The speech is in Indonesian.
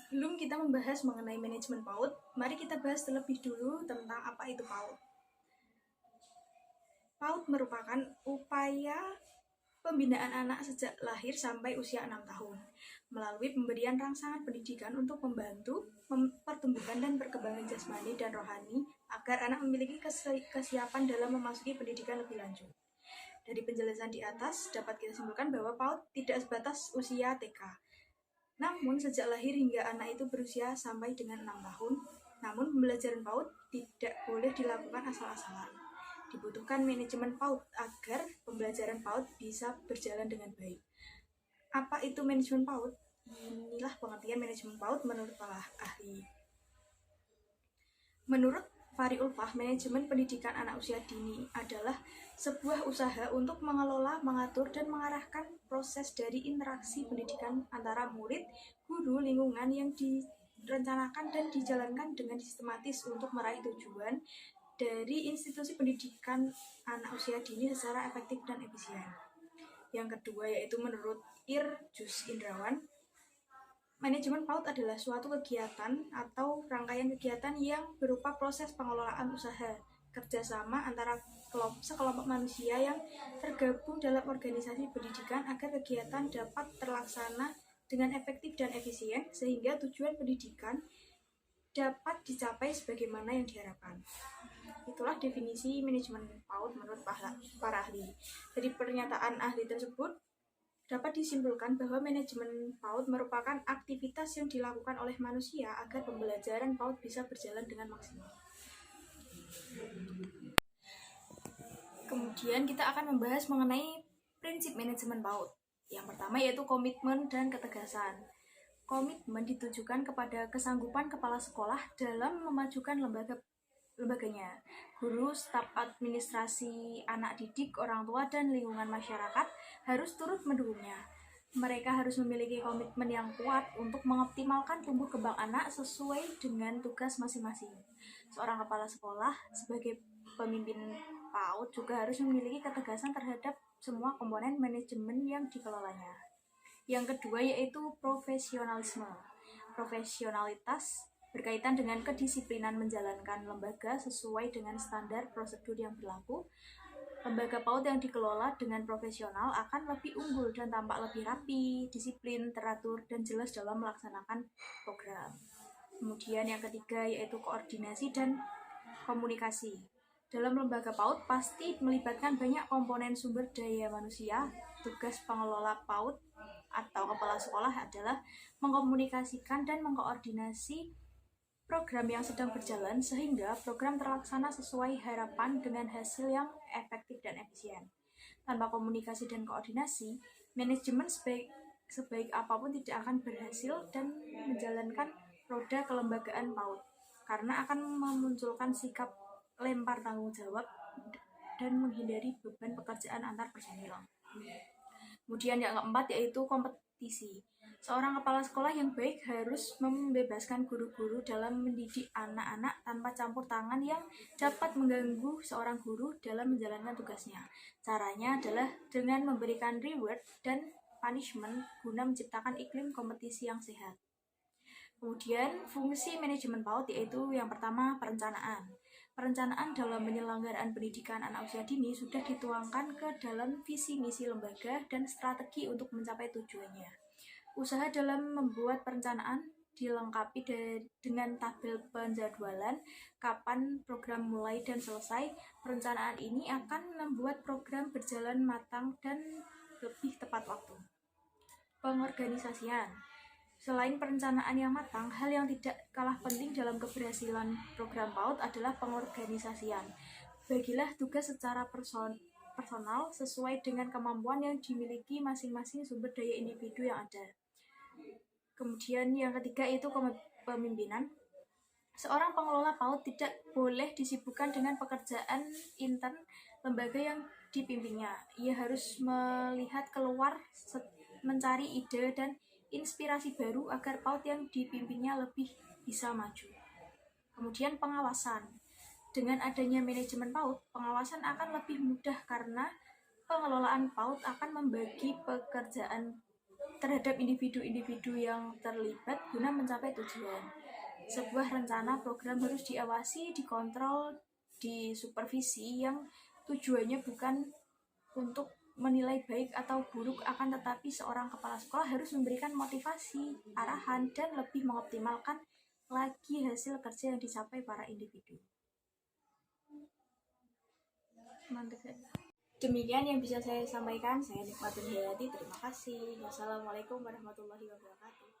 Sebelum kita membahas mengenai manajemen PAUD, mari kita bahas terlebih dulu tentang apa itu PAUD. PAUD merupakan upaya pembinaan anak sejak lahir sampai usia 6 tahun melalui pemberian rangsangan pendidikan untuk membantu pertumbuhan dan perkembangan jasmani dan rohani agar anak memiliki kesiapan dalam memasuki pendidikan lebih lanjut. Dari penjelasan di atas, dapat kita simpulkan bahwa PAUD tidak sebatas usia TK. Namun, sejak lahir hingga anak itu berusia sampai dengan 6 tahun, namun pembelajaran PAUD tidak boleh dilakukan asal-asalan. Dibutuhkan manajemen PAUD agar pembelajaran PAUD bisa berjalan dengan baik. Apa itu manajemen PAUD? Inilah pengertian manajemen PAUD menurut para ahli. Menurut Fahri Ulfah, manajemen pendidikan anak usia dini adalah sebuah usaha untuk mengelola, mengatur, dan mengarahkan proses dari interaksi pendidikan antara murid, guru, lingkungan yang direncanakan dan dijalankan dengan sistematis untuk meraih tujuan dari institusi pendidikan anak usia dini secara efektif dan efisien. Yang kedua yaitu menurut Jus Indrawan, manajemen PAUD adalah suatu kegiatan atau rangkaian kegiatan yang berupa proses pengelolaan usaha kerjasama antara sekelompok manusia yang tergabung dalam organisasi pendidikan agar kegiatan dapat terlaksana dengan efektif dan efisien sehingga tujuan pendidikan dapat dicapai sebagaimana yang diharapkan. Itulah definisi manajemen PAUD menurut para ahli. Dari pernyataan ahli tersebut, dapat disimpulkan bahwa manajemen PAUD merupakan aktivitas yang dilakukan oleh manusia agar pembelajaran PAUD bisa berjalan dengan maksimal. Kemudian kita akan membahas mengenai prinsip manajemen PAUD. Yang pertama yaitu komitmen dan ketegasan. Komitmen ditujukan kepada kesanggupan kepala sekolah dalam memajukan lembaganya. Guru, staf administrasi, anak didik, orang tua, dan lingkungan masyarakat harus turut mendukungnya. Mereka harus memiliki komitmen yang kuat untuk mengoptimalkan tumbuh kembang anak sesuai dengan tugas masing-masing. Seorang kepala sekolah sebagai pemimpin PAUD juga harus memiliki ketegasan terhadap semua komponen manajemen yang dikelolanya. Yang kedua yaitu profesionalisme. Profesionalitas berkaitan dengan kedisiplinan menjalankan lembaga sesuai dengan standar prosedur yang berlaku. Lembaga PAUD yang dikelola dengan profesional akan lebih unggul dan tampak lebih rapi, disiplin, teratur, dan jelas dalam melaksanakan program. Kemudian yang ketiga yaitu koordinasi dan komunikasi. Dalam lembaga PAUD pasti melibatkan banyak komponen sumber daya manusia. Tugas pengelola PAUD atau kepala sekolah adalah mengkomunikasikan dan mengkoordinasi program yang sedang berjalan sehingga program terlaksana sesuai harapan dengan hasil yang efektif dan efisien. Tanpa komunikasi dan koordinasi, manajemen sebaik apapun tidak akan berhasil dan menjalankan roda kelembagaan PAUD karena akan memunculkan sikap lempar tanggung jawab dan menghindari beban pekerjaan antar personil. Kemudian yang keempat yaitu kompetisi. Seorang kepala sekolah yang baik harus membebaskan guru-guru dalam mendidik anak-anak tanpa campur tangan yang dapat mengganggu seorang guru dalam menjalankan tugasnya. Caranya adalah dengan memberikan reward dan punishment guna menciptakan iklim kompetisi yang sehat. Kemudian fungsi manajemen PAUD yaitu yang pertama perencanaan. Perencanaan dalam penyelenggaraan pendidikan anak usia dini sudah dituangkan ke dalam visi misi lembaga dan strategi untuk mencapai tujuannya. Usaha dalam membuat perencanaan dilengkapi dengan tabel penjadwalan kapan program mulai dan selesai. Perencanaan ini akan membuat program berjalan matang dan lebih tepat waktu. Pengorganisasian. Selain perencanaan yang matang, hal yang tidak kalah penting dalam keberhasilan program PAUD adalah pengorganisasian. Bagilah tugas secara personal sesuai dengan kemampuan yang dimiliki masing-masing sumber daya individu yang ada. Kemudian yang ketiga yaitu kepemimpinan. Seorang pengelola PAUD tidak boleh disibukkan dengan pekerjaan intern lembaga yang dipimpinnya. Ia harus melihat keluar, mencari ide dan inspirasi baru agar PAUD yang dipimpinnya lebih bisa maju. Kemudian pengawasan. Dengan adanya manajemen PAUD, pengawasan akan lebih mudah karena pengelolaan PAUD akan membagi pekerjaan terhadap individu-individu yang terlibat guna mencapai tujuan. Sebuah rencana program harus diawasi, dikontrol, disupervisi yang tujuannya bukan untuk menilai baik atau buruk, akan tetapi seorang kepala sekolah harus memberikan motivasi, arahan, dan lebih mengoptimalkan lagi hasil kerja yang dicapai para individu. Demikian yang bisa saya sampaikan. Saya Nikmatul Hayati. Terima kasih. Wassalamualaikum warahmatullahi wabarakatuh.